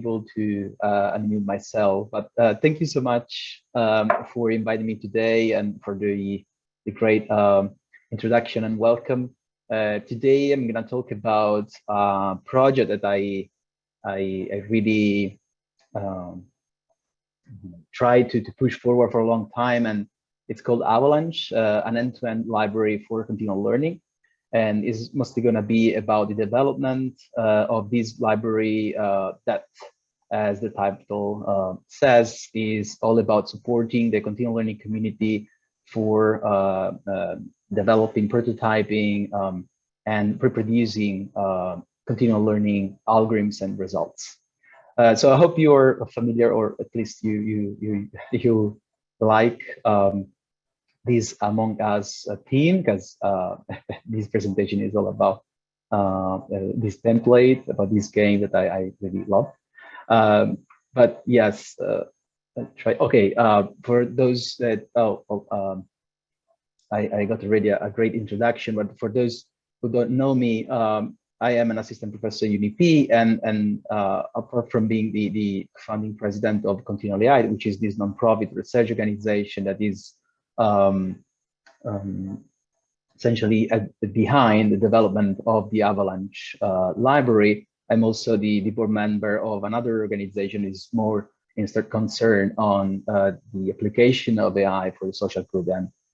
able to unmute myself, but thank you so much for inviting me today and for the great introduction and welcome. Today I'm going to talk about a project that I really tried to push forward for a long time, and it's called Avalanche, an end-to-end library for continual learning. And is mostly going to be about the development of this library that, as the title says, is all about supporting the continual learning community for developing, prototyping, and reproducing continual learning algorithms and results. So I hope you're familiar, or at least you like this Among Us theme, because this presentation is all about this template, about this game that I really love. But yes, try. Okay, for those that I got already a great introduction, but for those who don't know me, I am an assistant professor at UniP, and apart from being the founding president of Continual AI, which is this nonprofit research organization that is essentially behind the development of the Avalanche library. I'm also the board member of another organization that is more concerned on the application of AI for the social good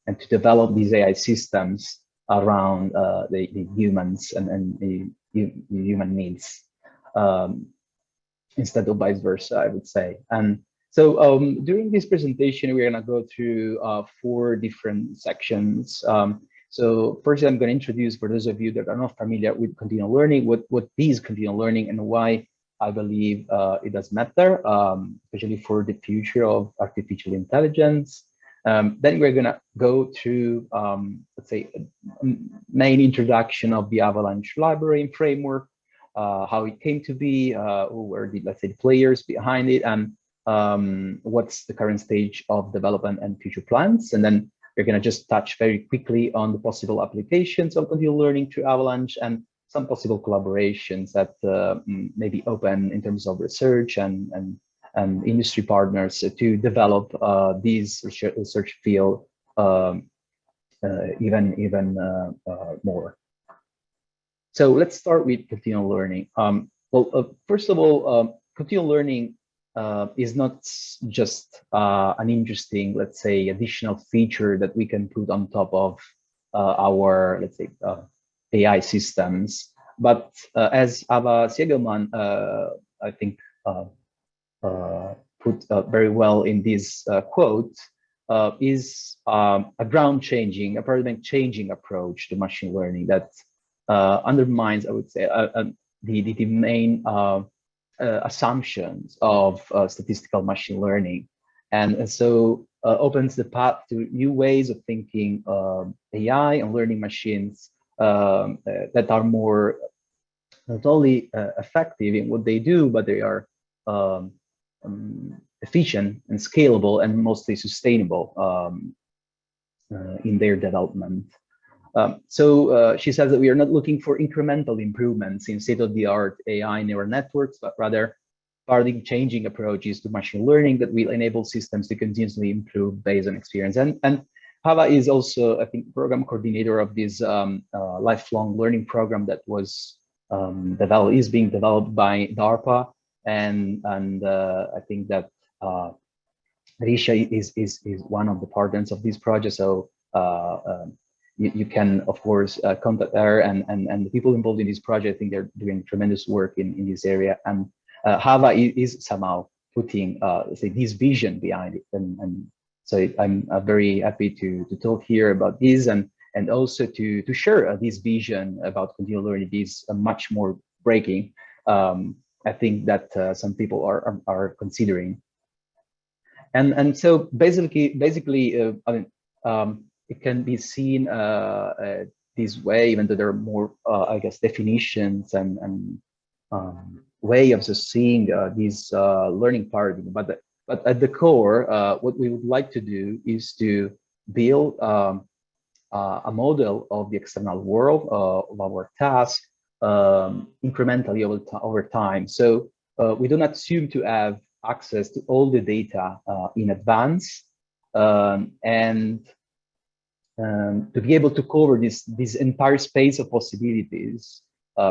and to develop these AI systems around the humans and the human needs, instead of vice versa, I would say. And so during this presentation, we're going to go through 4 different sections. So first, I'm going to introduce, for those of you that are not familiar with continual learning, what is continual learning and why I believe it does matter, especially for the future of artificial intelligence. Then we're going to go through, let's say, a main introduction of the Avalanche library and framework, how it came to be, who were the, let's say, the players behind it, and what's the current stage of development and future plans. And then we're going to just touch very quickly on the possible applications of continual learning to Avalanche and some possible collaborations that may be open in terms of research and industry partners to develop these research field even more. So let's start with continual learning. First of all, continual learning is not just an interesting, let's say, additional feature that we can put on top of our, let's say, AI systems. But as Ava Siegelman, I think, put very well in this quote, is a ground-changing, a paradigm-changing approach to machine learning that undermines, I would say, the main assumptions of statistical machine learning, and so opens the path to new ways of thinking AI and learning machines that are more not only effective in what they do, but they are efficient and scalable and mostly sustainable in their development. So she says that we are not looking for incremental improvements in state-of-the-art AI neural networks, but rather paradigm-changing approaches to machine learning that will enable systems to continuously improve based on experience. And Hava is also, I think, program coordinator of this lifelong learning program that was being developed by DARPA, and I think that Risha is one of the partners of this project. So you can, of course, contact her and the people involved in this project. I think they're doing tremendous work in this area. And Hava is somehow putting, say, this vision behind it. And so I'm very happy to talk here about this and also to share this vision about continual learning. Is much more breaking. I think that some people are considering. And so basically, I mean, it can be seen this way, even though there are more, I guess, definitions and way of seeing this learning paradigm. But at the core, what we would like to do is to build a model of the external world, of our task, incrementally over time. So we don't assume to have access to all the data in advance, and to be able to cover this entire space of possibilities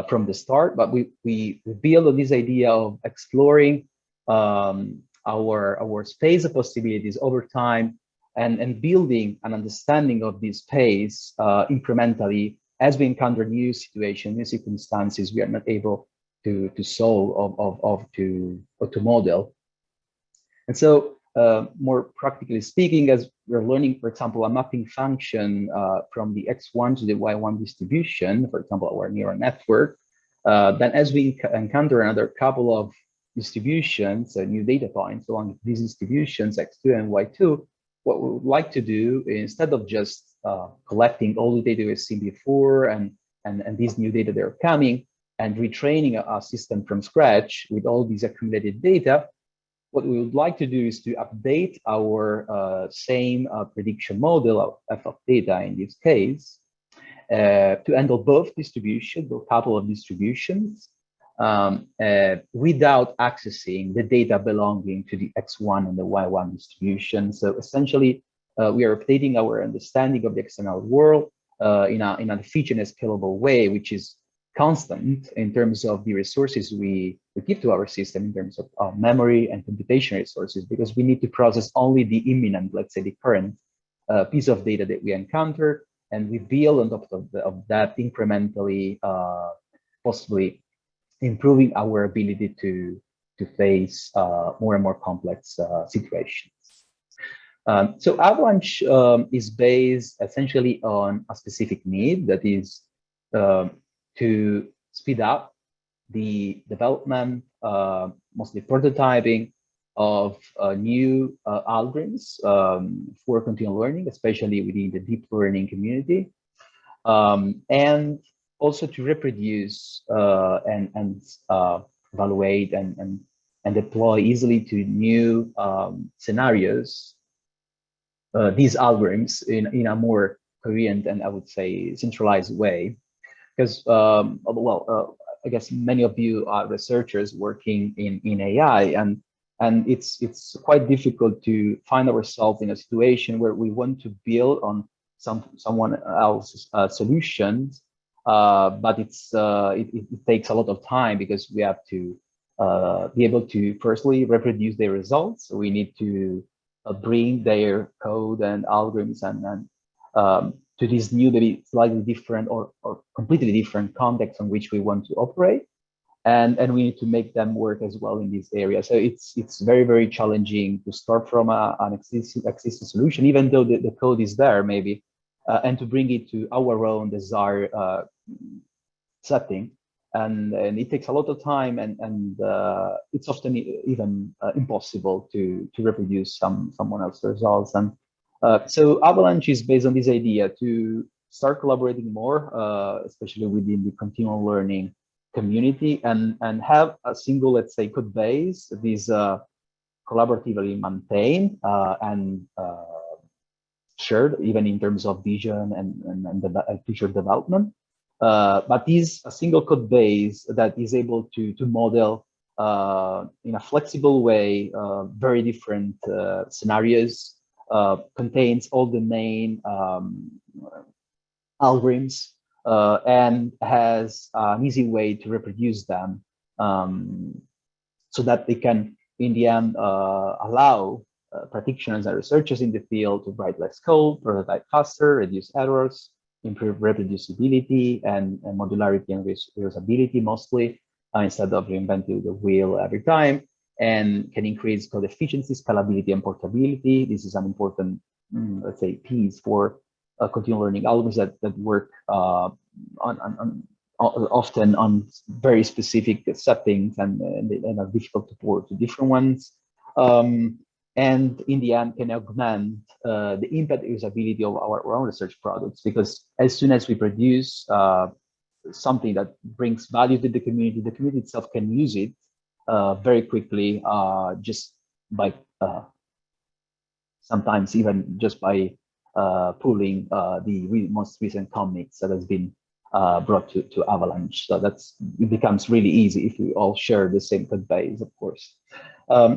from the start. But we build on this idea of exploring our space of possibilities over time, and building an understanding of this space incrementally as we encounter new situations, new circumstances we are not able to solve or to model. And so more practically speaking, as we're learning, for example, a mapping function from the X1 to the Y1 distribution, for example, our neural network, then as we encounter another couple of distributions, new data points along these distributions, X2 and Y2, what we would like to do, instead of just collecting all the data we've seen before and these new data that are coming, and retraining a system from scratch with all these accumulated data, what we would like to do is to update our same prediction model of f of theta in this case to handle both distributions, a couple of distributions, without accessing the data belonging to the X1 and the Y1 distribution. So essentially, we are updating our understanding of the external world in an efficient and scalable way, which is constant in terms of the resources we give to our system in terms of memory and computation resources, because we need to process only the imminent, let's say the current piece of data that we encounter, and we build on top of that incrementally, possibly improving our ability to face more and more complex situations. So Avalanche is based essentially on a specific need, that is to speed up the development, mostly prototyping of new algorithms for continual learning, especially within the deep learning community, and also to reproduce and evaluate and deploy easily to new scenarios these algorithms in a more coherent and, I would say, centralized way. Because, I guess many of you are researchers working in AI, and it's quite difficult to find ourselves in a situation where we want to build on someone else's solutions, but it takes a lot of time, because we have to be able to firstly reproduce their results. So we need to bring their code and algorithms and to this new, maybe slightly different or completely different context on which we want to operate, and we need to make them work as well in this area. So it's very challenging to start from an existing solution, even though the code is there maybe, and to bring it to our own desired setting, and it takes a lot of time, and it's often even impossible to reproduce someone else's results. And so Avalanche is based on this idea to start collaborating more, especially within the continual learning community, and have a single, let's say, code base that is collaboratively maintained and shared, even in terms of vision and future development. But is a single code base that is able to model in a flexible way very different scenarios. Contains all the main algorithms and has an easy way to reproduce them, so that they can, in the end, allow practitioners and researchers in the field to write less code, prototype faster, reduce errors, improve reproducibility and modularity and reusability mostly, instead of reinventing the wheel every time, and can increase code efficiency, scalability, and portability. This is an important, let's say, piece for continual learning algorithms that work often on very specific settings and are difficult to port to different ones. And in the end, can augment the impact usability of our own research products, because as soon as we produce something that brings value to the community itself can use it very quickly, just by sometimes even just by pulling the most recent commits that has been brought to Avalanche. So it becomes really easy if we all share the same code base, of course.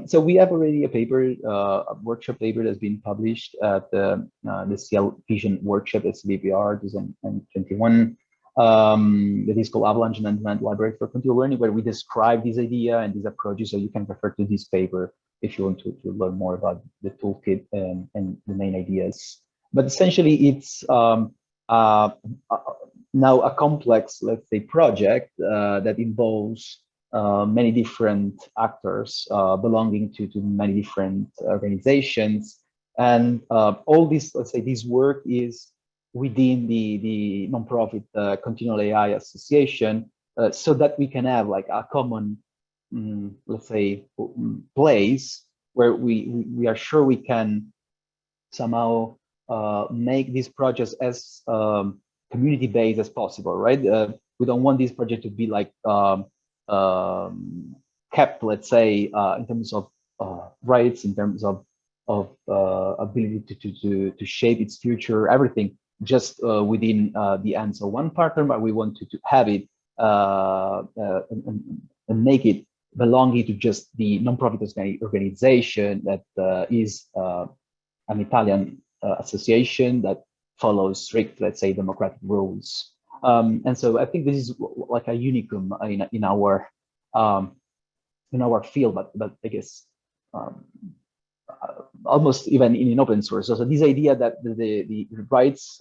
So we have already a paper, a workshop paper that's been published at the CL Vision Workshop at CBPR 2021. That is called Avalanche and End-to-End Library for Continual Learning, where we describe this idea and these approaches. So you can refer to this paper if you want to learn more about the toolkit and the main ideas. But essentially, it's now a complex, let's say, project that involves many different actors belonging to many different organizations. And all this, let's say, this work is within the nonprofit Continual AI Association, so that we can have like a common, let's say, place where we are sure we can somehow make these projects as community-based as possible, right? We don't want this project to be like kept, let's say, in terms of rights, in terms of ability to shape its future, everything just within the hands of one partner, but we want to have it and make it belonging to just the nonprofit organization that is an Italian association that follows strict, let's say, democratic rules. And so I think this is like a unicum in our field, but I guess almost even in open source. So this idea that the rights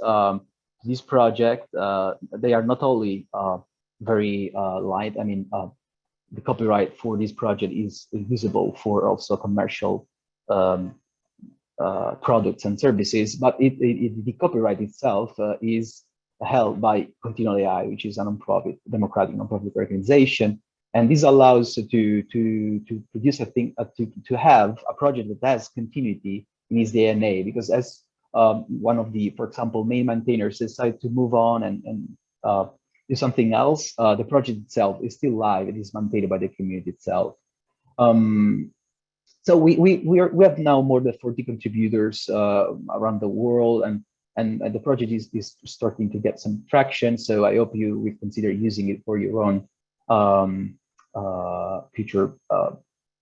this project, they are not only very light. I mean, the copyright for this project is visible for also commercial products and services, but the copyright itself is held by Continual AI, which is a nonprofit, democratic nonprofit organization, and this allows to produce a thing, to have a project that has continuity in its DNA, because as one of the, for example, main maintainers decide to move on and do something else, the project itself is still live. It is maintained by the community itself. So we have now more than 40 contributors around the world, and the project is starting to get some traction. So I hope you will consider using it for your own future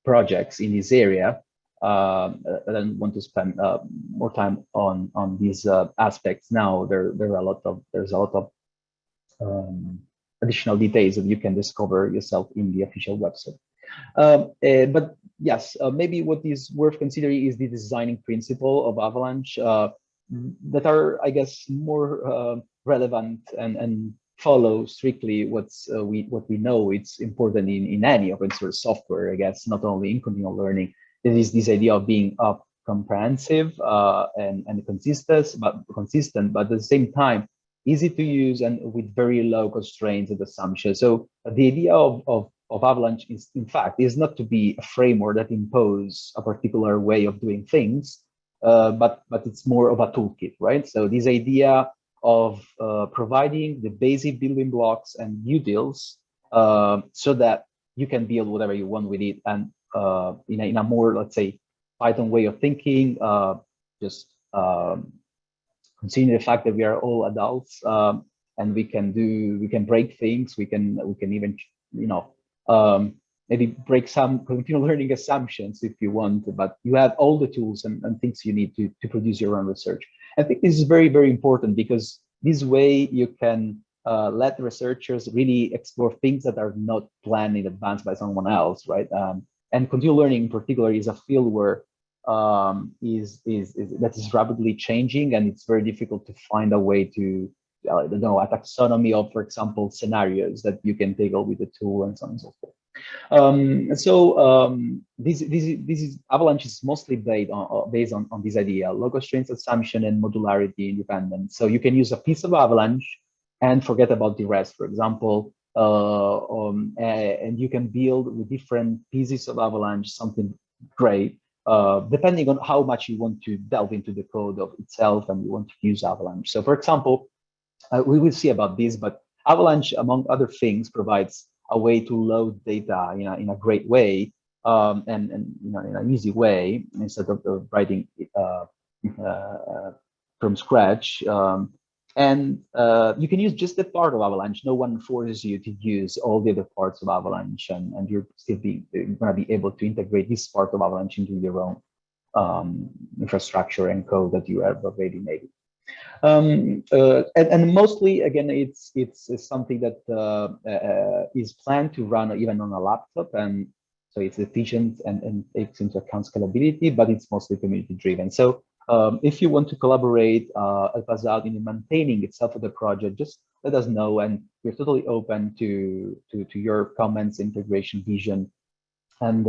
projects in this area. I don't want to spend more time on these aspects now. There's a lot of additional details that you can discover yourself in the official website. But yes, maybe what is worth considering is the designing principle of Avalanche that are, I guess, more relevant and follow strictly what we know it's important in any open source software, I guess, not only in continual learning. There is this idea of being comprehensive and consistent, but at the same time easy to use and with very low constraints and assumptions. So the idea of Avalanche is, in fact, is not to be a framework that imposes a particular way of doing things, but it's more of a toolkit, right? So this idea of providing the basic building blocks and utils so that you can build whatever you want with it, and in a more, let's say, Python way of thinking, just considering the fact that we are all adults and we can break things, we can even, you know, maybe break some continual learning assumptions if you want, but you have all the tools and things you need to produce your own research. I think this is very, very important, because this way you can let researchers really explore things that are not planned in advance by someone else, right? And continual learning in particular is a field where that is rapidly changing, and it's very difficult to find a way to, I don't know, a taxonomy of, for example, scenarios that you can tackle with the tool and so on and so forth. This is Avalanche is mostly based on this idea: low constraints assumption and modularity independence. So you can use a piece of Avalanche and forget about the rest, for example, and you can build with different pieces of Avalanche something great, depending on how much you want to delve into the code of itself and you want to use Avalanche. So, for example, we will see about this, but Avalanche, among other things, provides a way to load data in a great way, and you know, in an easy way, instead of writing from scratch. And you can use just the part of Avalanche. No one forces you to use all the other parts of Avalanche, and you're still going to be able to integrate this part of Avalanche into your own infrastructure and code that you have already made. And mostly, again, it's something that is planned to run even on a laptop, and so it's efficient and takes into account scalability, but it's mostly community driven. So if you want to collaborate, help us out in maintaining itself of the project, just let us know, and we're totally open to your comments, integration, vision. And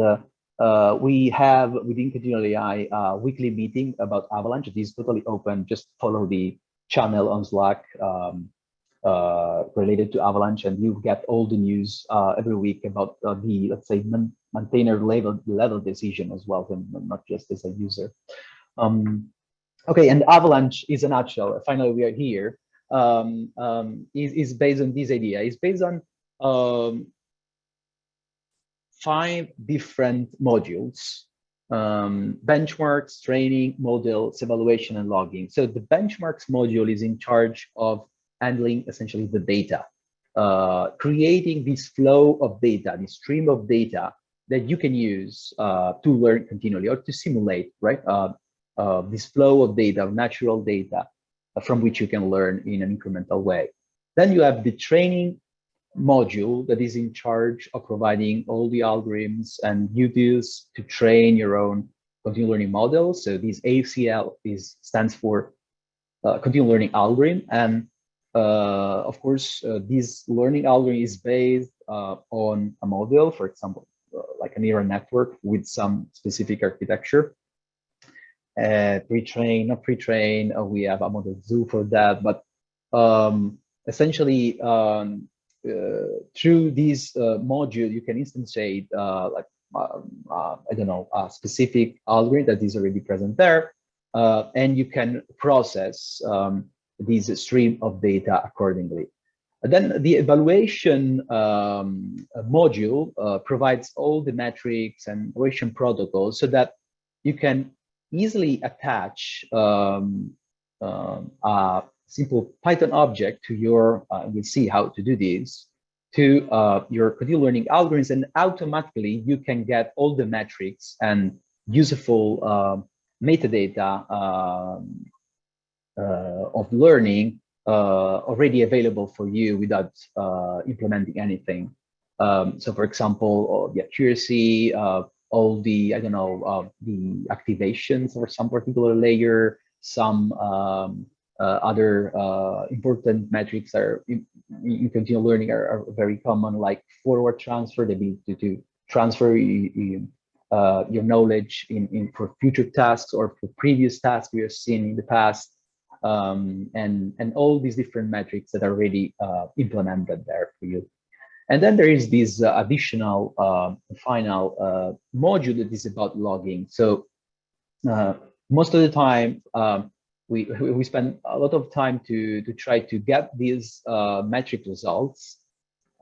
we have within Continual AI a weekly meeting about Avalanche. It is totally open. Just follow the channel on Slack related to Avalanche, and you get all the news every week about the, let's say, maintainer level decision as well, and not just as a user. Okay, and Avalanche is a nutshell. Finally, we are here. Is based on this idea. It's based on 5 different modules: benchmarks, training, models, evaluation, and logging. So the benchmarks module is in charge of handling essentially the data, creating this flow of data, this stream of data that you can use to learn continually or to simulate, right? This flow of data, of natural data, from which you can learn in an incremental way. Then you have the training module that is in charge of providing all the algorithms and duties to train your own continual learning models. So this ACL stands for continual learning algorithm, and of course this learning algorithm is based on a model, for example, like a neural network with some specific architecture. Pre-train, not pre-train, we have a model zoo for that, but essentially through this module, you can instantiate like I don't know, a specific algorithm that is already present there, and you can process this stream of data accordingly. And then the evaluation module provides all the metrics and evaluation protocols so that you can easily attach a simple Python object to your, we'll see how to do this, to your continual learning algorithms, and automatically you can get all the metrics and useful metadata of learning already available for you without implementing anything. So for example, the accuracy, all the, I don't know, the activations for some particular layer, some other important metrics are in continual learning are very common, like forward transfer, the ability to transfer your knowledge for future tasks or for previous tasks we have seen in the past, and all these different metrics that are already implemented there for you. And then there is this additional final module that is about logging. So most of the time, we spend a lot of time to try to get these metric results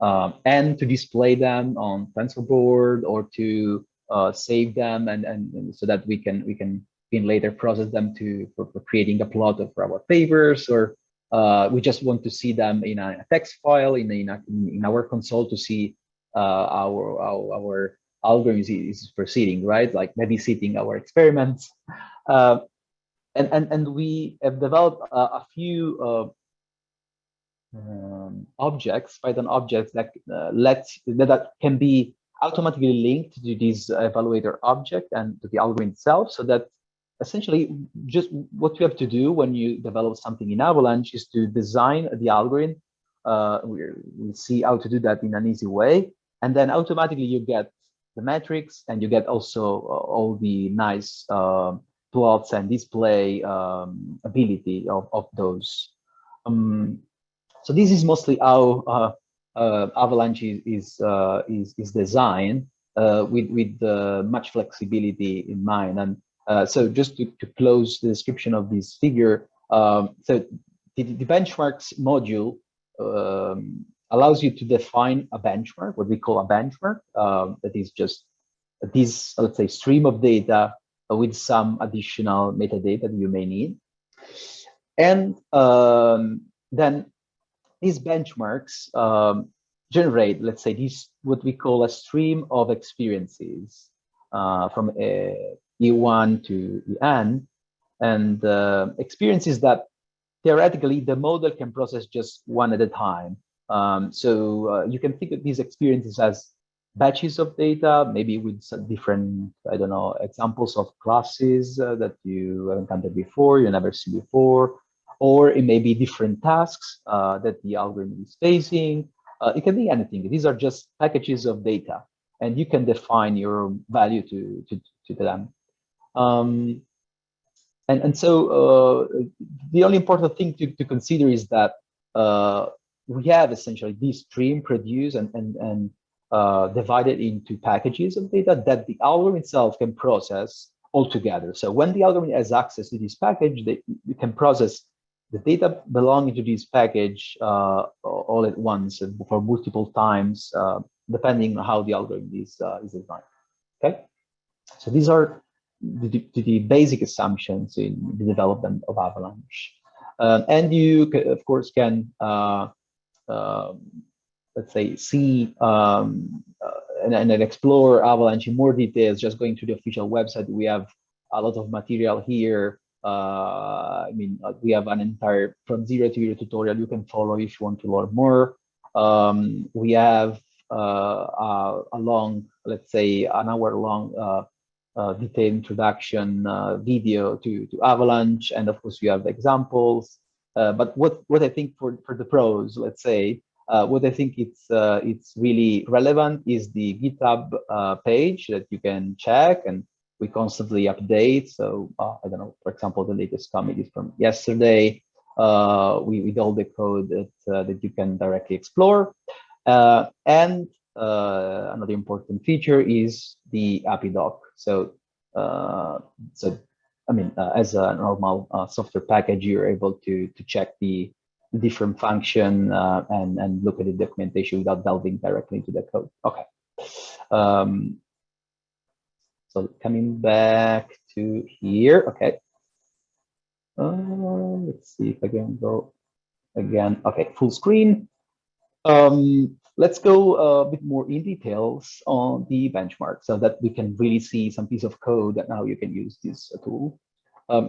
and to display them on TensorBoard, or to save them, and so that we can later process them for creating a plot for our papers, or we just want to see them in a text file in our console to see our algorithm is proceeding, right? Like babysitting our experiments. And we have developed a few objects, Python objects that that can be automatically linked to this evaluator object and to the algorithm itself, so that essentially just what you have to do when you develop something in Avalanche is to design the algorithm. We'll see how to do that in an easy way, and then automatically you get the metrics, and you get also all the nice plots and display ability of those. So this is mostly how Avalanche is designed, with much flexibility in mind. And so just to close the description of this figure, so the benchmarks module allows you to define a benchmark, what we call a benchmark, that is just this, let's say, stream of data with some additional metadata that you may need. And then these benchmarks generate, let's say, these what we call a stream of experiences from E1 to En, and experiences that theoretically the model can process just one at a time. So you can think of these experiences as batches of data, maybe with some different, I don't know, examples of classes that you haven't encountered before, you never seen before, or it may be different tasks that the algorithm is facing. It can be anything. These are just packages of data, and you can define your value to them. And so the only important thing to consider is that we have essentially this stream produced and divided into packages of data that the algorithm itself can process all together. So when the algorithm has access to this package, you can process the data belonging to this package all at once for multiple times, depending on how the algorithm is designed. Okay, so these are the basic assumptions in the development of Avalanche. And you, of course, can, let's say, see and explore Avalanche in more details, just going to the official website. We have a lot of material here. I mean, we have an entire from zero to hero tutorial you can follow if you want to learn more. We have a long, let's say, an hour-long detailed introduction video to Avalanche, and of course we have examples. But what I think for the pros, let's say, what I think it's really relevant is the GitHub page that you can check, and we constantly update. So I don't know, for example, the latest commit is from yesterday. With all the code that you can directly explore, and another important feature is the API doc. So, I mean, as a normal software package, you're able to check the different function and look at the documentation without delving directly into the code. Okay. So coming back to here. Okay. Let's see if I can go again. Okay, full screen. Let's go a bit more in details on the benchmark so that we can really see some piece of code that now you can use this tool.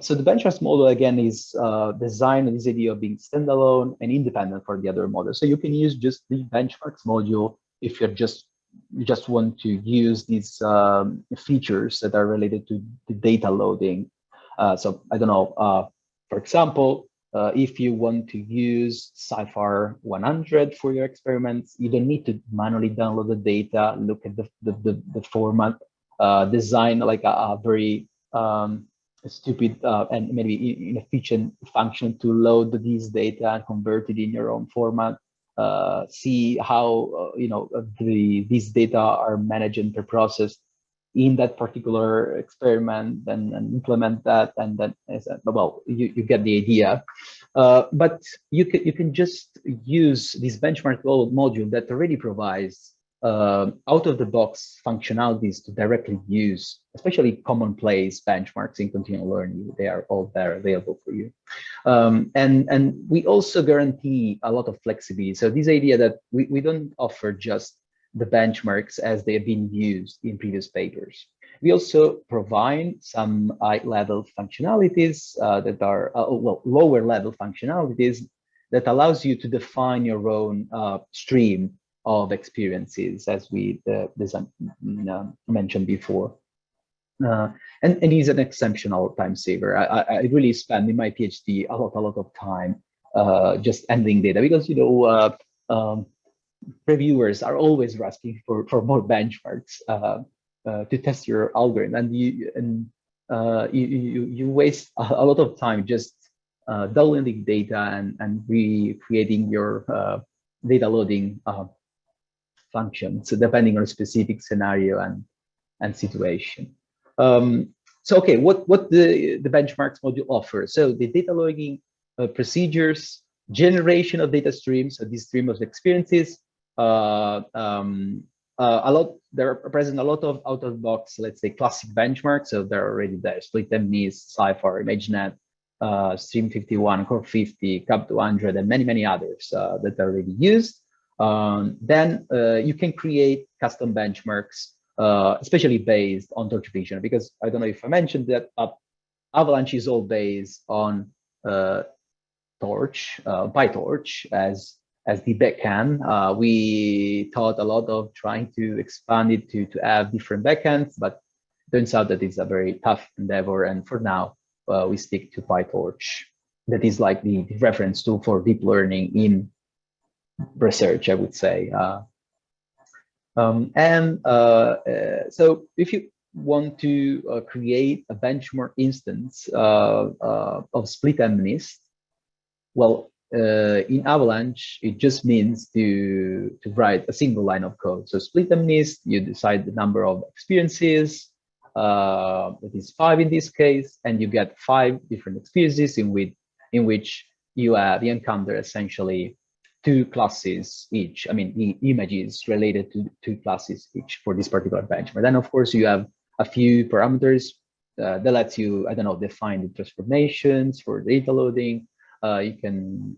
So the benchmarks model, again, is designed with this idea of being standalone and independent for the other models. So you can use just the benchmarks module if you just want to use these features that are related to the data loading. So I don't know, for example, if you want to use CIFAR 100 for your experiments, you don't need to manually download the data, look at the format, design like a very stupid and maybe inefficient function to load these data and convert it in your own format. See how these data are managed and processed in that particular experiment, and implement that, and then well, you get the idea. But you can just use this benchmark module that already provides out-of-the-box functionalities to directly use, especially commonplace benchmarks in continual learning. They are all there available for you. And we also guarantee a lot of flexibility. So this idea that we don't offer just the benchmarks as they have been used in previous papers. We also provide some high-level functionalities that are, well, lower-level functionalities that allows you to define your own stream of experiences, as we mentioned before. And he's an exceptional time saver. I really spend in my PhD a lot of time just handling data, because reviewers are always asking for more benchmarks to test your algorithm, and you waste a lot of time just downloading data and recreating your data loading functions, so depending on a specific scenario and situation. So okay, what the benchmarks module offers? So the data logging procedures, generation of data streams, so this stream of experiences. There are present a lot of out-of-box, let's say, classic benchmarks. So they're already there: Split MNIST, CIFAR, ImageNet. Stream 51, Core 50, Cap 200, and many others that are already used. Then you can create custom benchmarks, especially based on torch vision, because I don't know if I mentioned that Avalanche is all based on Torch, PyTorch as the backend. We thought a lot of trying to expand it to have different backends, but turns out that it's a very tough endeavor. And for now, we stick to PyTorch. That is like the reference tool for deep learning in research, I would say. So if you want to create a benchmark instance of split MNIST, well, in Avalanche, it just means to write a single line of code. So split MNIST, you decide the number of experiences, that is 5 in this case, and you get 5 different experiences in which you encounter essentially 2 classes each. I mean, the images related to 2 classes each for this particular benchmark. Then, of course, you have a few parameters that lets you, I don't know, define the transformations for data loading. You can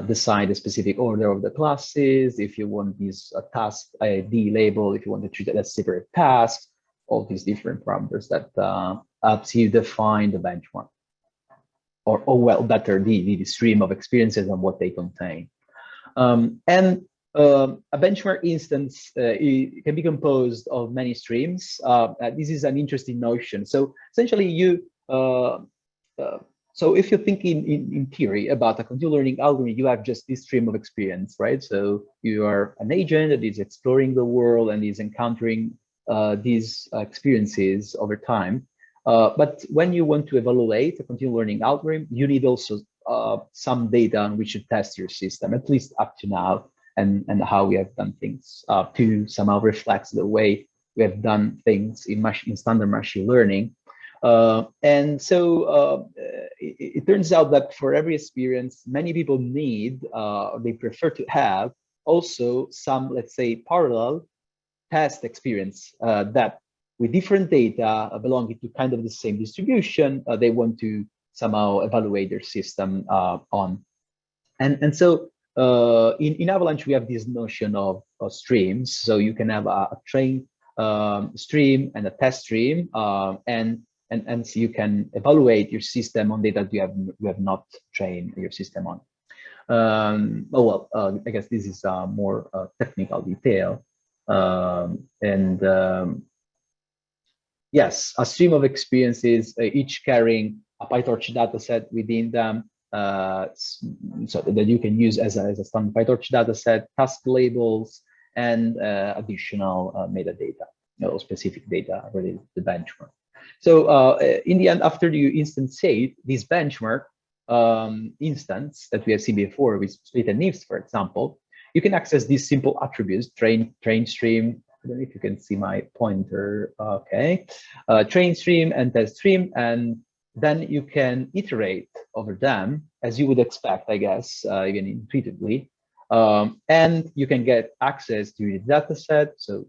decide a specific order of the classes, if you want this task ID label, if you want to treat it as separate tasks, all these different parameters that helps you define the benchmark. Or well, better, the stream of experiences and what they contain. A benchmark instance it can be composed of many streams. This is an interesting notion. So essentially, so if you think in theory about a continual learning algorithm, you have just this stream of experience, right? So you are an agent that is exploring the world and is encountering these experiences over time. But when you want to evaluate a continual learning algorithm, you need also some data on which to test your system, at least up to now, and how we have done things to somehow reflect the way we have done things in standard machine learning. And so it turns out that for every experience, many people need, they prefer to have also some, let's say, parallel test experience that with different data belonging to kind of the same distribution, they want to somehow evaluate their system on. And so in Avalanche, we have this notion of streams. So you can have a train stream and a test stream, and so you can evaluate your system on data you have not trained your system on. I guess this is a more technical detail. Yes, a stream of experiences, each carrying a PyTorch dataset within them, so that you can use as a standard PyTorch dataset, task labels, and additional metadata, specific data related to the benchmark. So in the end, after you instantiate this benchmark instance that we have seen before with split and NIFs, for example, you can access these simple attributes: train stream. I don't know if you can see my pointer. Okay, train stream and test stream, and then you can iterate over them as you would expect, I guess, even intuitively. And you can get access to the data set. So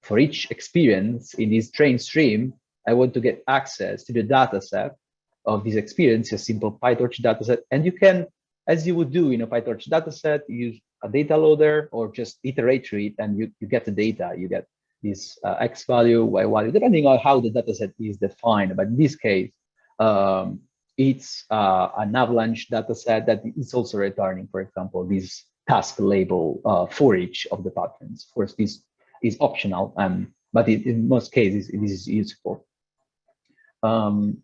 for each experience in this train stream, I want to get access to the data set of this experience, a simple PyTorch data set. And you can, as you would do in a PyTorch data set, use a data loader or just iterate through it, and you get the data. You get this X value, Y value, depending on how the data set is defined. But in this case, it's an Avalanche data set that is also returning, for example, this task label for each of the patterns. Of course, this is optional, but in most cases, this is useful. And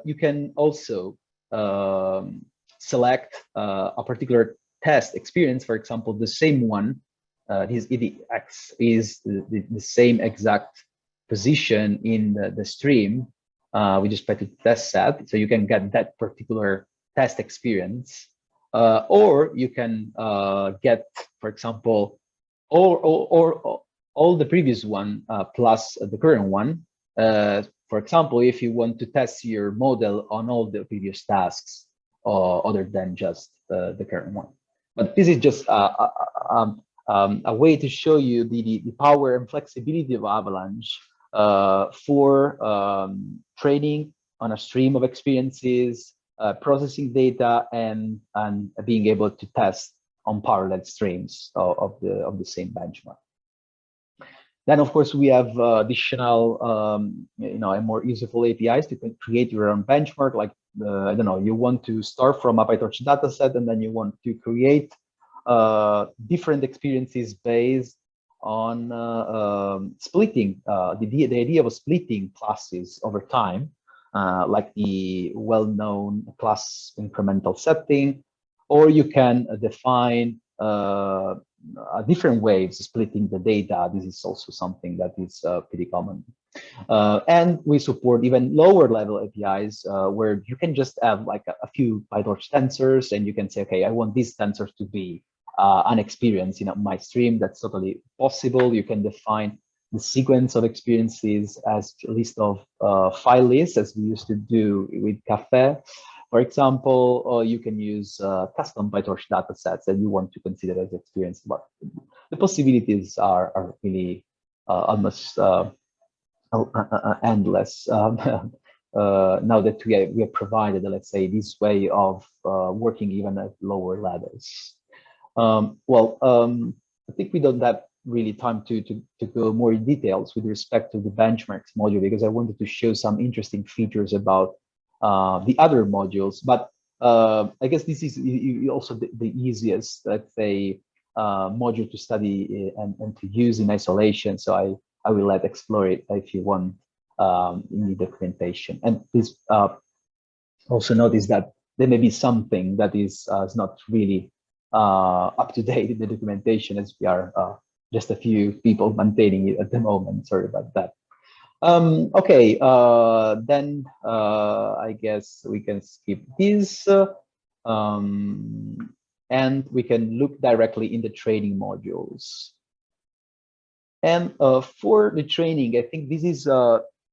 you can also select a particular test experience. For example, the same one, this EDX is the same exact position in the stream with respect to the test set. So you can get that particular test experience, or you can get, for example, all the previous one plus the current one. For example, if you want to test your model on all the previous tasks, other than just the current one. But this is just a way to show you the power and flexibility of Avalanche for training on a stream of experiences, processing data, and being able to test on parallel streams of the same benchmark. Then, of course, we have additional, and more useful APIs to create your own benchmark. Like, I don't know, you want to start from a PyTorch dataset, and then you want to create different experiences based on splitting the idea of splitting classes over time, like the well-known class incremental setting, or you can define different ways splitting the data. This is also something that is pretty common. And we support even lower level APIs where you can just have like a few PyTorch tensors, and you can say, okay, I want these tensors to be an experience in my stream. That's totally possible. You can define the sequence of experiences as a list of file lists, as we used to do with Café. For example, or you can use custom PyTorch datasets that you want to consider as experience, but the possibilities are really almost endless now that we have provided, let's say, this way of working even at lower levels. I think we don't have really time to go more in details with respect to the benchmarks module, because I wanted to show some interesting features about the other modules, but I guess this is also the easiest, let's say, module to study and to use in isolation. So I will explore it if you want in the documentation. And please also notice that there may be something that is not really up to date in the documentation, as we are just a few people maintaining it at the moment. Sorry about that. Okay, then I guess we can skip this, and we can look directly in the training modules. And for the training, I think this is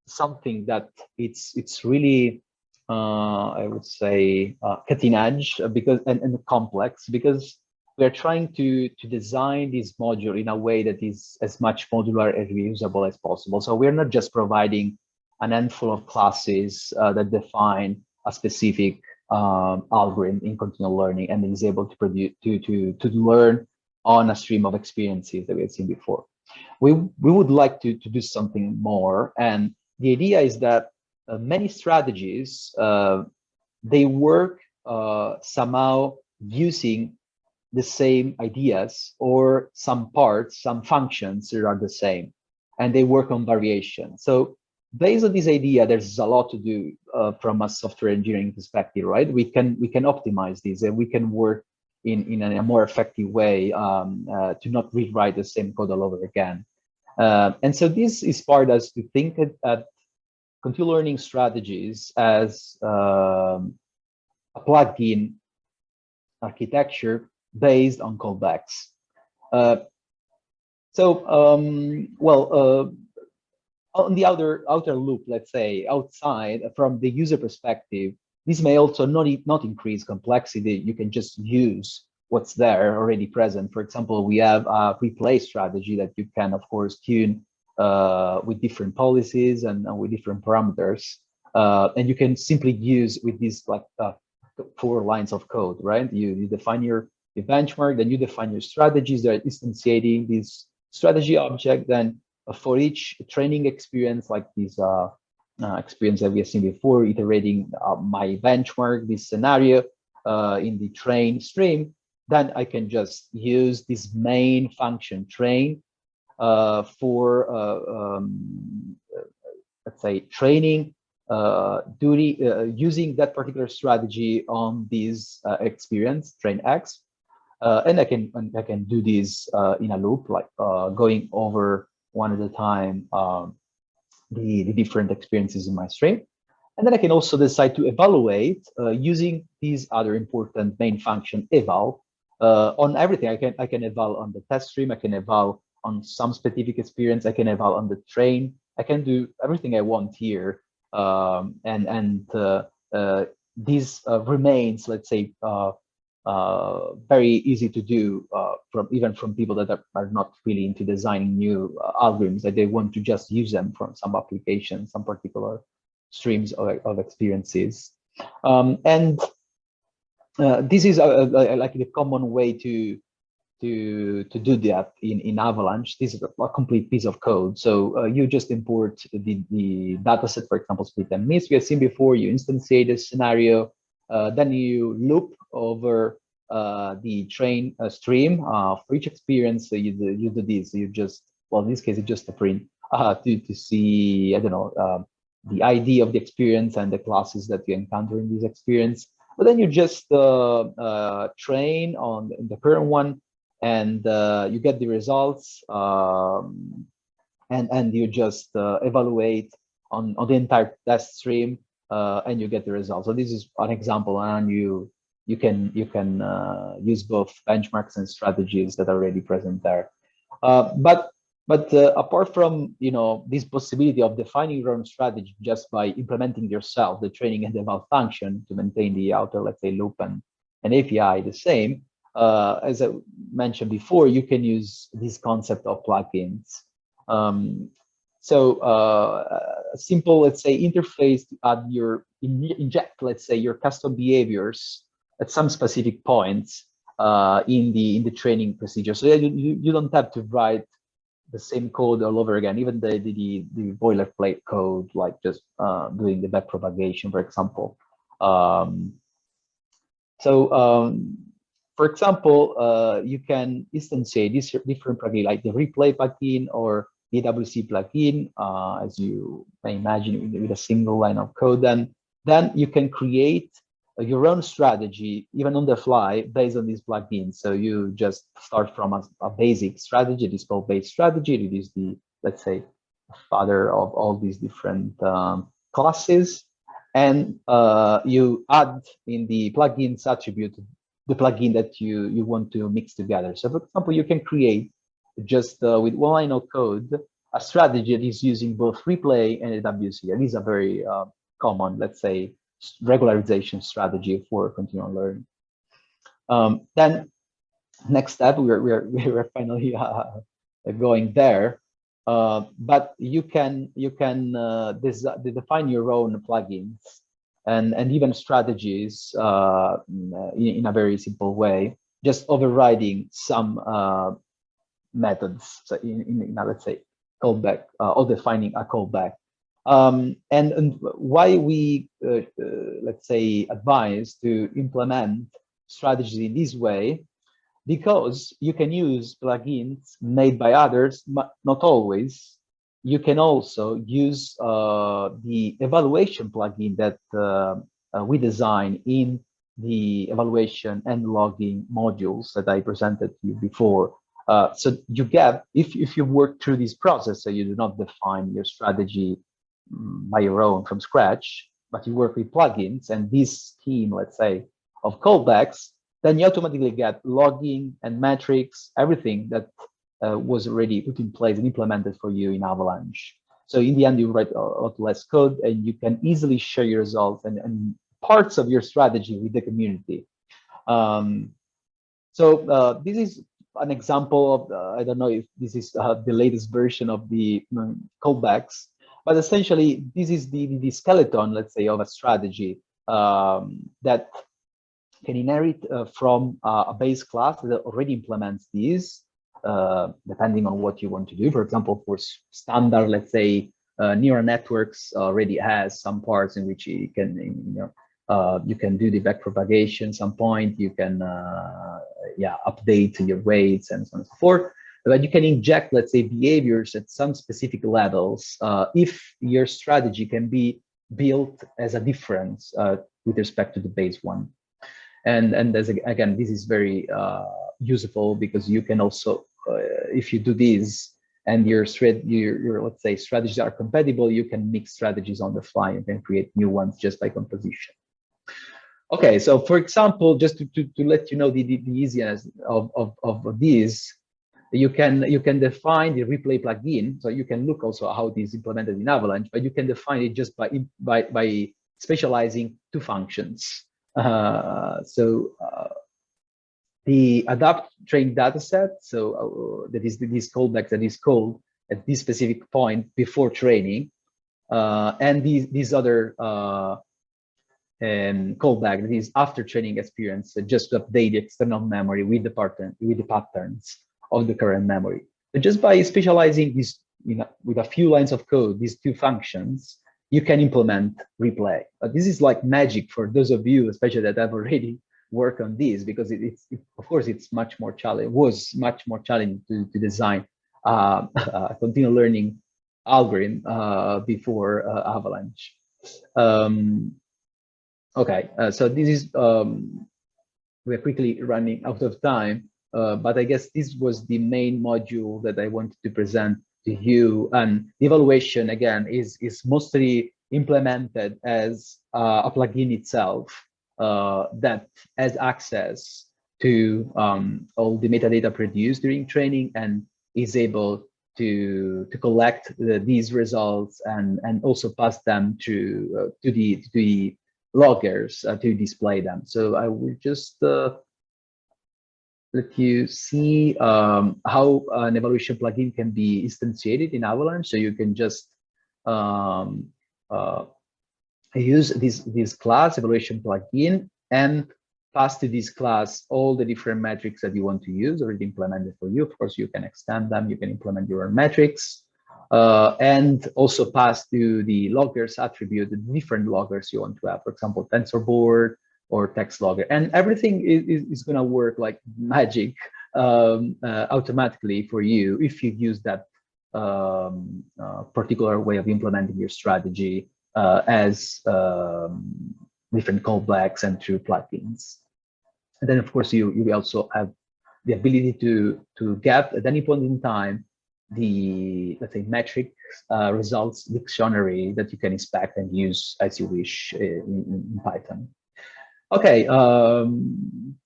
something that it's really, I would say, cutting edge because and complex, because we are trying to design this module in a way that is as much modular and reusable as possible. So we're not just providing an handful of classes that define a specific algorithm in continual learning and is able to produce to learn on a stream of experiences that we have seen before. We would like to do something more, and the idea is that many strategies they work somehow using the same ideas, or some parts, some functions that are the same, and they work on variation. So based on this idea, there's a lot to do from a software engineering perspective, right? We can optimize this, and we can work in a more effective way to not rewrite the same code all over again. And so this inspired us to think at continual learning strategies as a plugged-in architecture based on callbacks. On the outer loop, let's say, outside from the user perspective, this may also not increase complexity. You can just use what's there already present. For example, we have a replay strategy that you can, of course, tune with different policies and with different parameters. And you can simply use with these like 4 lines of code, right? You define your benchmark, then you define your strategies that are instantiating this strategy object. Then for each training experience, like this experience that we have seen before, iterating my benchmark, this scenario in the train stream, then I can just use this main function train for, let's say, training using that particular strategy on this experience, train X. And I can do this in a loop, like going over one at a time the different experiences in my stream. And then I can also decide to evaluate using these other important main function eval on everything. I can eval on the test stream. I can eval on some specific experience. I can eval on the train. I can do everything I want here. This remains, let's say, very easy to do even from people that are not really into designing new algorithms, that they want to just use them from some application, some particular streams of experiences. And this is like the common way to do that in Avalanche. This is a complete piece of code. So you just import the data set, for example, split and miss. We have seen before, you instantiate a scenario, then you loop over the train stream for each experience. So you do this. You just, well, in this case, it's just a print to see, I don't know, the ID of the experience and the classes that you encounter in this experience. But then you just train on the current one, and you get the results, and you just evaluate on the entire test stream, and you get the results. So this is an example, and you can use both benchmarks and strategies that are already present there. But apart from this possibility of defining your own strategy just by implementing yourself the training and eval function to maintain the outer, let's say, loop and API the same, as I mentioned before, you can use this concept of plugins. So a simple, let's say, interface to add inject, let's say, your custom behaviors at some specific points in the training procedure. So you don't have to write the same code all over again, even the boilerplate code, like just doing the backpropagation, for example. For example, you can instantiate these different plugins, like the replay plugin or the AWC plugin, as you may imagine, with a single line of code. Then you can create your own strategy, even on the fly, based on these plugins. So you just start from a basic strategy, this code-based strategy. It is the, let's say, father of all these different classes. And you add in the plugins attribute the plugin that you want to mix together. So for example, you can create just with one line of code a strategy that is using both replay and AWC. And these are very common, let's say, regularization strategy for continual learning. Then next step, we're finally going there. But you can define your own plugins and even strategies in a very simple way, just overriding some methods. So in let's say callback or defining a callback. And why we let's say advise to implement strategies in this way, because you can use plugins made by others, but not always. You can also use the evaluation plugin that we design in the evaluation and logging modules that I presented to you before. So you get, if you work through this process, so you do not define your strategy by your own from scratch, but you work with plugins and this scheme, let's say, of callbacks, then you automatically get logging and metrics, everything that was already put in place and implemented for you in Avalanche. So in the end, you write a lot less code and you can easily share your results and parts of your strategy with the community. This is an example of, I don't know if this is the latest version of the callbacks, but essentially this is the skeleton, let's say, of a strategy that can inherit from a base class that already implements these, depending on what you want to do. For example, for standard, let's say, neural networks already has some parts in which you can, you can do the backpropagation. Some point you can, update your weights and so on and so forth. But you can inject, let's say, behaviors at some specific levels if your strategy can be built as a difference with respect to the base one. And as again, this is very useful because you can also, if you do this and your let's say strategies are compatible, you can mix strategies on the fly and then create new ones just by composition. Okay, so for example, just to let you know the easiness of this, you can define the replay plugin. So you can look also how it is implemented in Avalanche, but you can define it just by specializing two functions. The adapt train dataset, so that is this callback that is called at this specific point before training. and these other callback, these after training experience, just to update the external memory with the patterns of the current memory. So just by specializing these, with a few lines of code, these two functions, you can implement replay. This is like magic for those of you, especially that have already worked on this, because of course, it's much more challenging. Was much more challenging to design a continual learning algorithm before Avalanche. Okay, so this is we're quickly running out of time, but I guess this was the main module that I wanted to present to you. And the evaluation, again, is mostly implemented as a plugin itself that has access to all the metadata produced during training and is able to collect these results and also pass them to the loggers to display them. So I will just let you see how an evaluation plugin can be instantiated in Avalanche. So you can just use this class evaluation plugin and pass to this class all the different metrics that you want to use already implemented for you. Of course, you can extend them, you can implement your own metrics, and also pass to the loggers attribute the different loggers you want to have, for example, TensorBoard or text logger, and everything is going to work like magic automatically for you if you use that particular way of implementing your strategy as different callbacks and through plugins. And then, of course, you also have the ability to get at any point in time the, let's say, metric results dictionary that you can inspect and use as you wish in Python. Okay,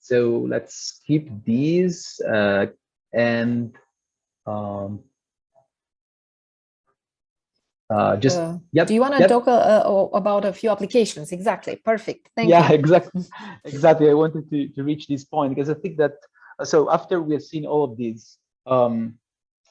so let's skip these and just do you want to talk about a few applications? Exactly, perfect. Thank you. Yeah, exactly. I wanted to reach this point because I think that so after we have seen all of these,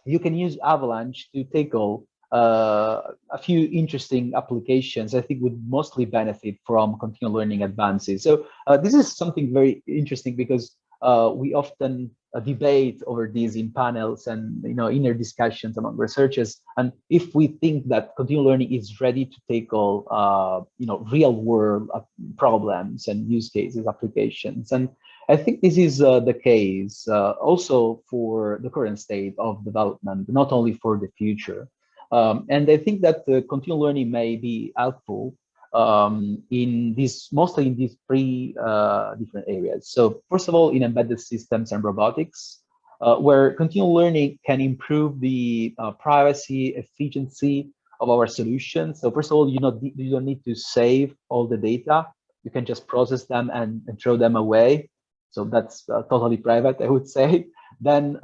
you can use Avalanche to tackle a few interesting applications I think would mostly benefit from continual learning advances. So this is something very interesting because we often debate over these in panels and inner discussions among researchers. And if we think that continual learning is ready to tackle real world problems and use cases, applications, and I think this is the case also for the current state of development, not only for the future. And I think that continual learning may be helpful mostly in these three different areas. So first of all, in embedded systems and robotics, where continual learning can improve the privacy, efficiency of our solutions. So first of all, you don't need to save all the data. You can just process them and throw them away. So that's totally private, I would say. Then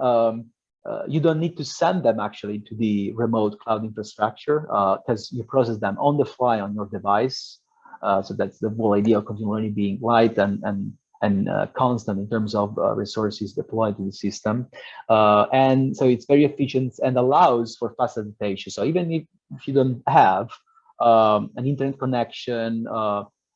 you don't need to send them actually to the remote cloud infrastructure because you process them on the fly on your device. So that's the whole idea of continual learning being light and constant in terms of resources deployed to the system. And so it's very efficient and allows for fast adaptation. So even if you don't have an internet connection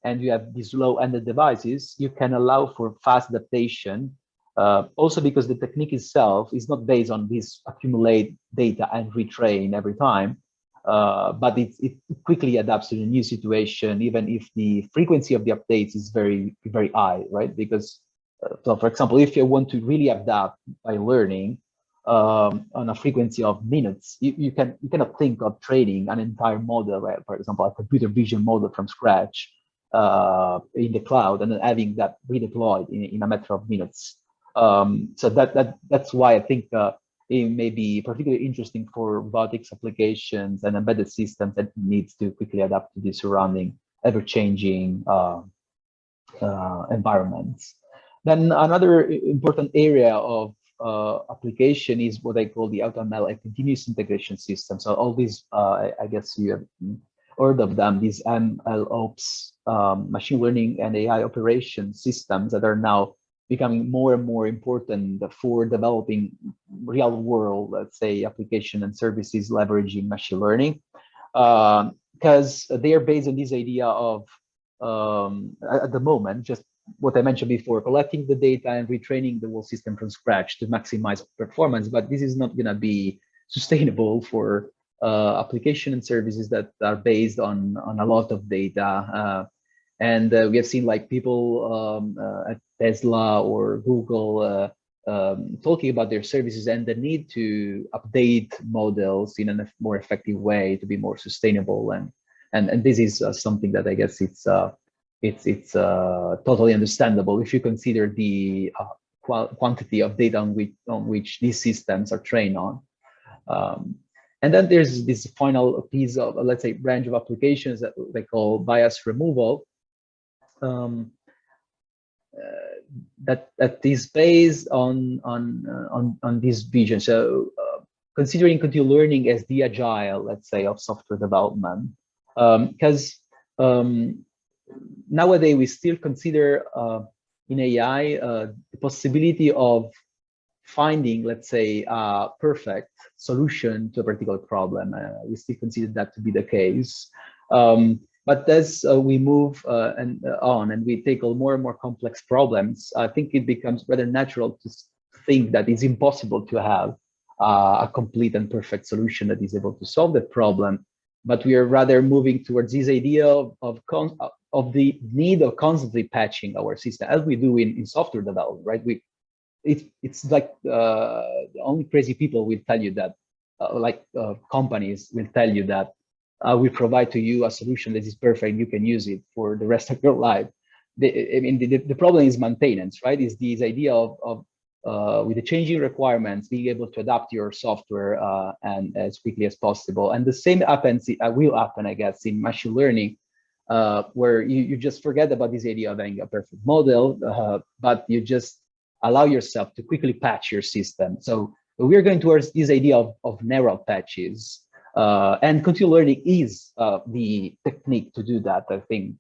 and you have these low-ended devices, you can allow for fast adaptation. Also because the technique itself is not based on this accumulate data and retrain every time, but it quickly adapts to the new situation, even if the frequency of the updates is very, very high, right? Because, so for example, if you want to really adapt by learning on a frequency of minutes, you cannot think of training an entire model, right? For example, a computer vision model from scratch in the cloud and then having that redeployed in a matter of minutes. So that's why I think it may be particularly interesting for robotics applications and embedded systems that needs to quickly adapt to the surrounding ever-changing environments. Then another important area of application is what I call the AutoML, a continuous integration system. So all these, I guess you have heard of them, these MLOps, machine learning and AI operation systems that are now becoming more and more important for developing real world, let's say, application and services leveraging machine learning, can because they are based on this idea of, at the moment, just what I mentioned before, collecting the data and retraining the whole system from scratch to maximize performance. But this is not going to be sustainable for application and services that are based on a lot of data. And we have seen like people at Tesla or Google talking about their services and the need to update models in a more effective way to be more sustainable. And this is something that I guess it's totally understandable if you consider the quantity of data on which these systems are trained on. And then there's this final piece of, let's say, branch of applications that they call bias removal. That is based on this vision. So considering continual learning as the agile, let's say, of software development, because nowadays we still consider in AI the possibility of finding, let's say, a perfect solution to a particular problem. We still consider that to be the case. But as we move on and we tackle more and more complex problems, I think it becomes rather natural to think that it's impossible to have a complete and perfect solution that is able to solve that problem. But we are rather moving towards this idea of the need of constantly patching our system, as we do in software development, right? It's like only crazy people will tell you that, companies will tell you that we provide to you a solution that is perfect, you can use it for the rest of your life. The problem is maintenance, right? Is this idea of with the changing requirements, being able to adapt your software and as quickly as possible. And the same happens, will happen, I guess, in machine learning, where you just forget about this idea of having a perfect model, but you just allow yourself to quickly patch your system. So we're going towards this idea of narrow patches. And continual learning is the technique to do that, I think.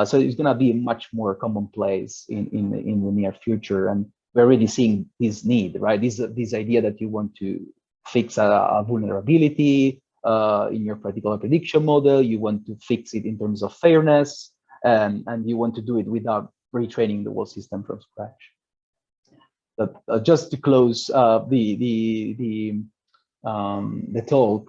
So it's going to be much more commonplace in the near future. And we're already seeing this need, right? This idea that you want to fix a vulnerability in your particular prediction model, you want to fix it in terms of fairness, and you want to do it without retraining the whole system from scratch. But just to close the talk,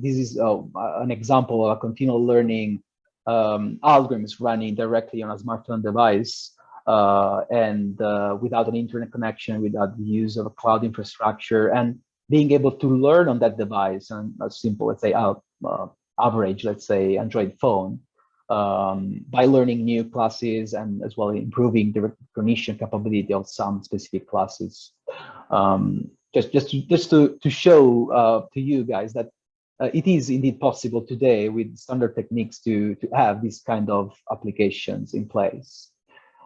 this is an example of a continual learning algorithms running directly on a smartphone device and without an internet connection, without the use of a cloud infrastructure, and being able to learn on that device on a simple, let's say, average, let's say, Android phone, by learning new classes and as well improving the recognition capability of some specific classes. Just to show to you guys that it is indeed possible today with standard techniques to have these kind of applications in place.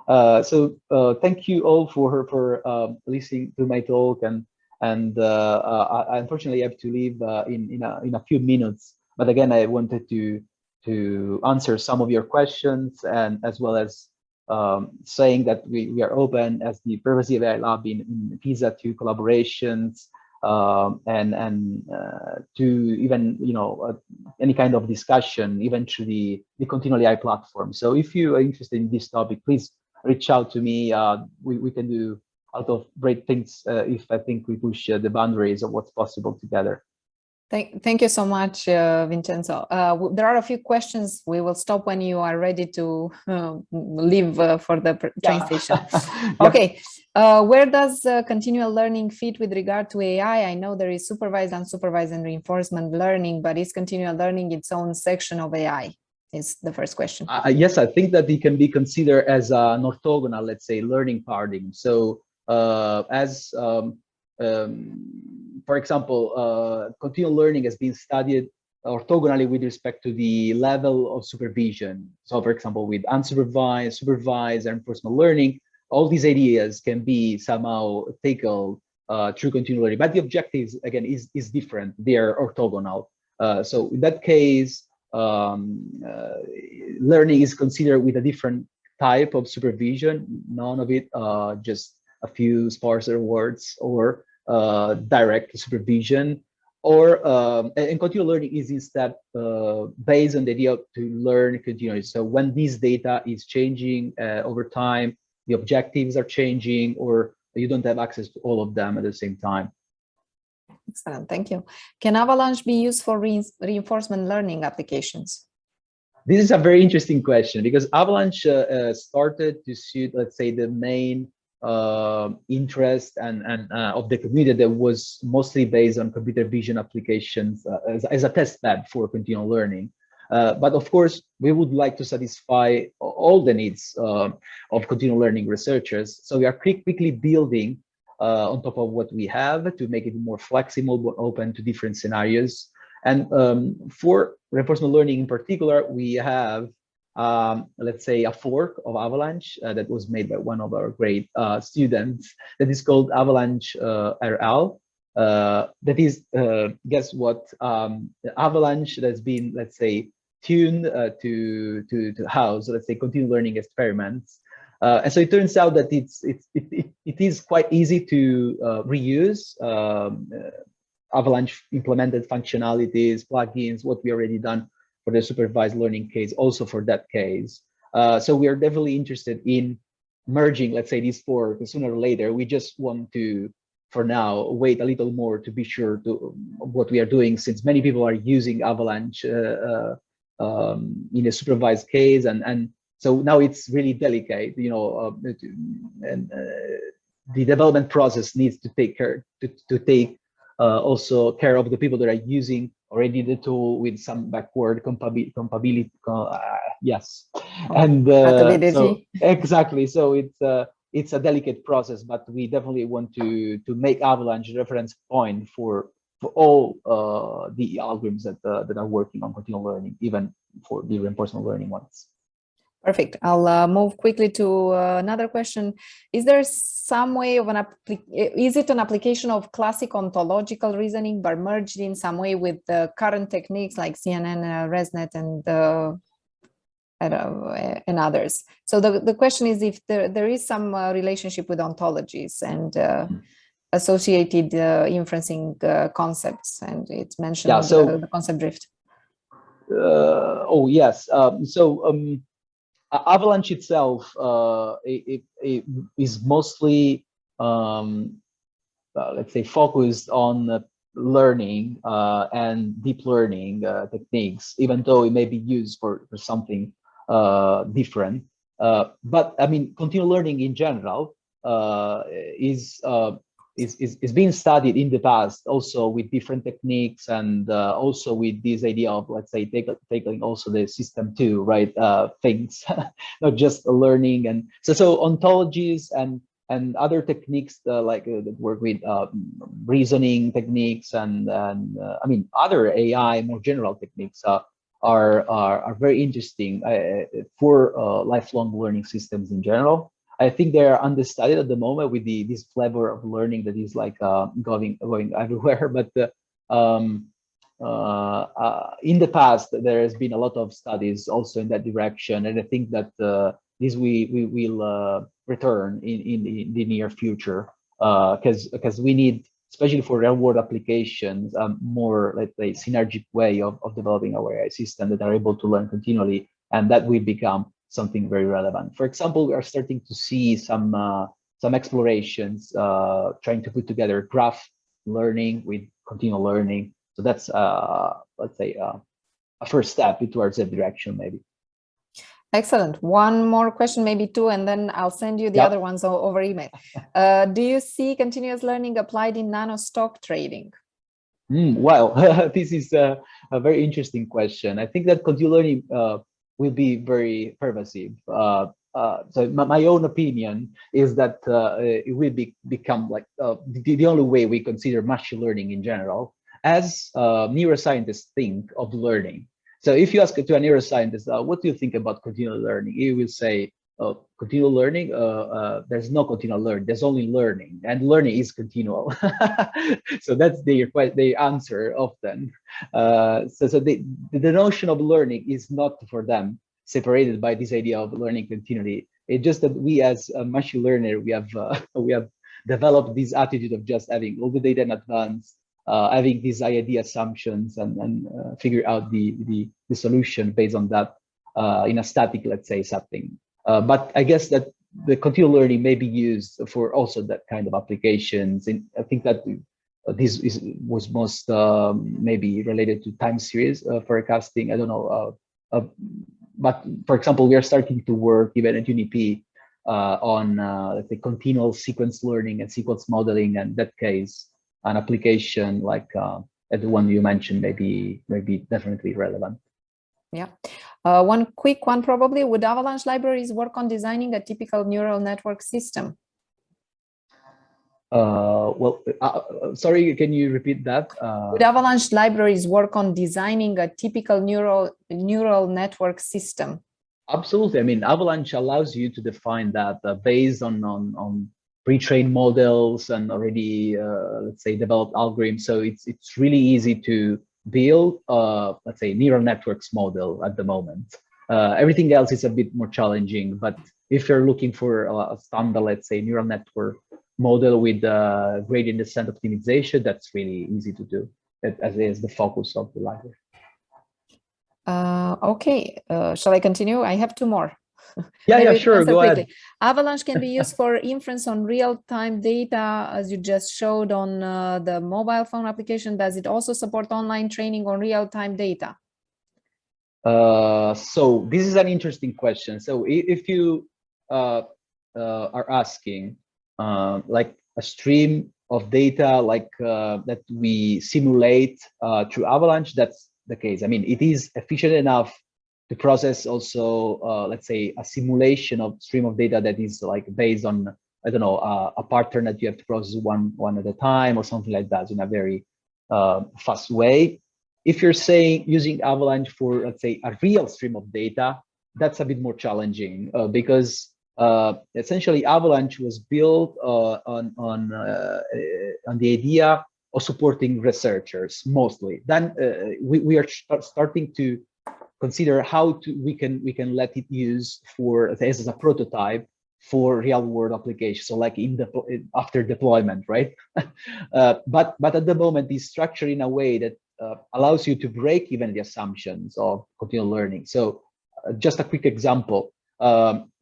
So thank you all for listening to my talk, and I unfortunately have to leave in a few minutes. But again, I wanted to answer some of your questions, and as well as saying that we are open as the Pervasive AI Lab in PISA to collaborations and to even any kind of discussion, even through the Continual AI platform. So if you are interested in this topic, please reach out to me. We can do a lot of great things if I think we push the boundaries of what's possible together. Thank you so much, Vincenzo. There are a few questions. We will stop when you are ready to leave for the train station. Okay. Where does continual learning fit with regard to AI? I know there is supervised, unsupervised, and reinforcement learning, but is continual learning its own section of AI? Is the first question. Yes, I think that it can be considered as an orthogonal, let's say, learning paradigm. So for example, continual learning has been studied orthogonally with respect to the level of supervision. So for example, with unsupervised, supervised, and reinforcement learning, all these ideas can be somehow tackled through continual learning. But the objectives, again, is different. They are orthogonal. So in that case, learning is considered with a different type of supervision, none of it just a few sparser words, or direct supervision. and continual learning is instead based on the idea to learn continually. So when this data is changing over time, the objectives are changing, or you don't have access to all of them at the same time. Excellent, thank you. Can Avalanche be used for reinforcement learning applications? This is a very interesting question, because Avalanche started to suit, let's say, the main interest and of the community that was mostly based on computer vision applications as a test bed for continual learning. But of course, we would like to satisfy all the needs of continual learning researchers. So we are quickly building on top of what we have to make it more flexible, but open to different scenarios. And for reinforcement learning in particular, we have, let's say, a fork of Avalanche that was made by one of our great students that is called Avalanche RL. That is, guess what, Avalanche that's been, let's say, tuned to house, let's say, continual learning experiments. And so it turns out that it is quite easy to reuse Avalanche implemented functionalities, plugins, what we already done for the supervised learning case, also for that case. So we are definitely interested in merging, let's say, these four, because sooner or later, we just want to, for now, wait a little more to be sure to what we are doing, since many people are using Avalanche in a supervised case. And so now it's really delicate, you know, the development process needs to take care, to take also care of the people that are using already the tool with some backward compatibility. Yes, and so exactly. So it's a delicate process, but we definitely want to make Avalanche a reference point for all the algorithms that are working on continual learning, even for the reinforcement learning ones. Perfect. I'll move quickly to another question. Is there some way of is it an application of classic ontological reasoning, but merged in some way with the current techniques like CNN, ResNet, and others? So the question is if there is some relationship with ontologies and associated inferencing concepts, and it's mentioned the concept drift. Oh yes. Avalanche itself it is mostly, let's say, focused on learning and deep learning techniques, even though it may be used for something different. But I mean, continual learning in general is being studied in the past, also with different techniques, and also with this idea of, let's say, tackling also the system two, right? Things, not just learning. And so ontologies and other techniques like that work with reasoning techniques and I mean, other AI more general techniques are very interesting for lifelong learning systems in general. I think they are understudied at the moment with this flavor of learning that is like going everywhere. But in the past, there has been a lot of studies also in that direction, and I think that this we will return in the near future, because we need, especially for real world applications, more, let's say, synergic way of developing our AI system that are able to learn continually, and that will become something very relevant. For example, we are starting to see some explorations trying to put together graph learning with continual learning. So that's let's say a first step towards that direction, maybe. Excellent. One more question, maybe two, and then I'll send you the other ones over email. Do you see continuous learning applied in nano stock trading? Well, this is a very interesting question. I think that continual learning will be very pervasive. So my own opinion is that it will become like the only way we consider machine learning in general, as neuroscientists think of learning. So if you ask to a neuroscientist, what do you think about continual learning? He will say, continual learning, there's no continual learning, there's only learning, and learning is continual. So that's their answer often. So the notion of learning is not for them separated by this idea of learning continually. It's just that we as a machine learner, we have developed this attitude of just having all the data in advance, having these IID assumptions and figure out the solution based on that in a static, let's say, setting. But I guess that the continual learning may be used for also that kind of applications. And I think that this was most maybe related to time series forecasting. I don't know. But for example, we are starting to work even at UNIP on let's say continual sequence learning and sequence modeling. And in that case, an application like the one you mentioned may be definitely relevant. Yeah. One quick one probably, would Avalanche libraries work on designing a typical neural network system? Well, sorry, can you repeat that? Would Avalanche libraries work on designing a typical neural network system? Absolutely. I mean, Avalanche allows you to define that based on pre-trained models and already, let's say, developed algorithms. So it's really easy to build, let's say, neural networks model at the moment. Everything else is a bit more challenging, but if you're looking for a standard, let's say, neural network model with gradient descent optimization, that's really easy to do, as is the focus of the library. Okay, shall I continue? I have two more. Yeah, sure, go ahead. Avalanche can be used for inference on real-time data, as you just showed on the mobile phone application. Does it also support online training on real-time data? So this is an interesting question. So if you are asking like a stream of data like that we simulate through Avalanche, that's the case. I mean, it is efficient enough to process also, let's say, a simulation of stream of data that is like based on, I don't know, a pattern that you have to process one at a time or something like that in a very fast way. If you're saying using Avalanche for, let's say, a real stream of data, that's a bit more challenging because essentially Avalanche was built on the idea of supporting researchers mostly. Then we are starting to consider how we can let it use for as a prototype for real world applications. So like after deployment, right? But at the moment, it's structured in a way that allows you to break even the assumptions of continual learning. So just a quick example.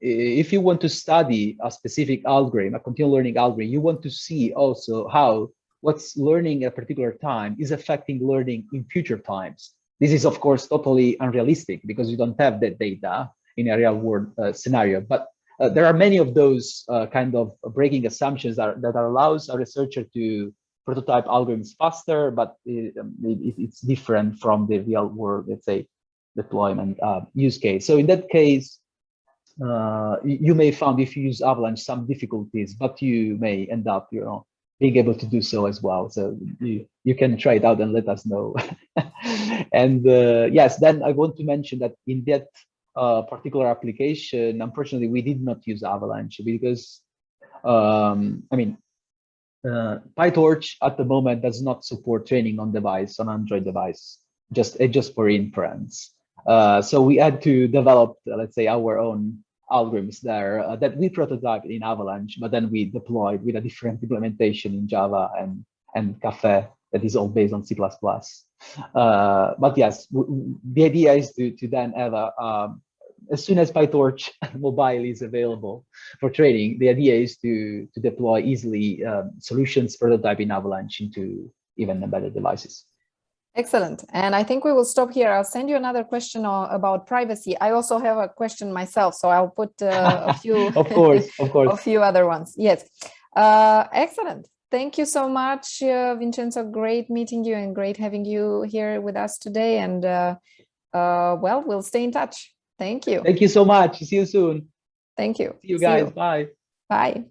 If you want to study a specific algorithm, a continual learning algorithm, you want to see also how what's learning at a particular time is affecting learning in future times. This is, of course, totally unrealistic because you don't have that data in a real world scenario. But there are many of those kind of breaking assumptions that allows a researcher to prototype algorithms faster, but it's different from the real world, let's say, deployment use case. So in that case, you may find if you use Avalanche some difficulties, but you may end up, being able to do so as well. So you can try it out and let us know. And yes, then I want to mention that in that particular application, unfortunately, we did not use Avalanche because, I mean, PyTorch at the moment does not support training on Android device, just for inference. So we had to develop, let's say, our own algorithms there that we prototyped in Avalanche, but then we deployed with a different implementation in Java and Caffe that is all based on C++. But yes, the idea is to then have as soon as PyTorch mobile is available for training, the idea is to deploy easily solutions prototype in Avalanche into even embedded devices. Excellent. And I think we will stop here. I'll send you another question about privacy. I also have a question myself, so I'll put a few, of course, a few other ones. Yes. Excellent. Thank you so much, Vincenzo. Great meeting you and great having you here with us today. And well, we'll stay in touch. Thank you. Thank you so much. See you soon. Thank you. See you guys. Bye. Bye.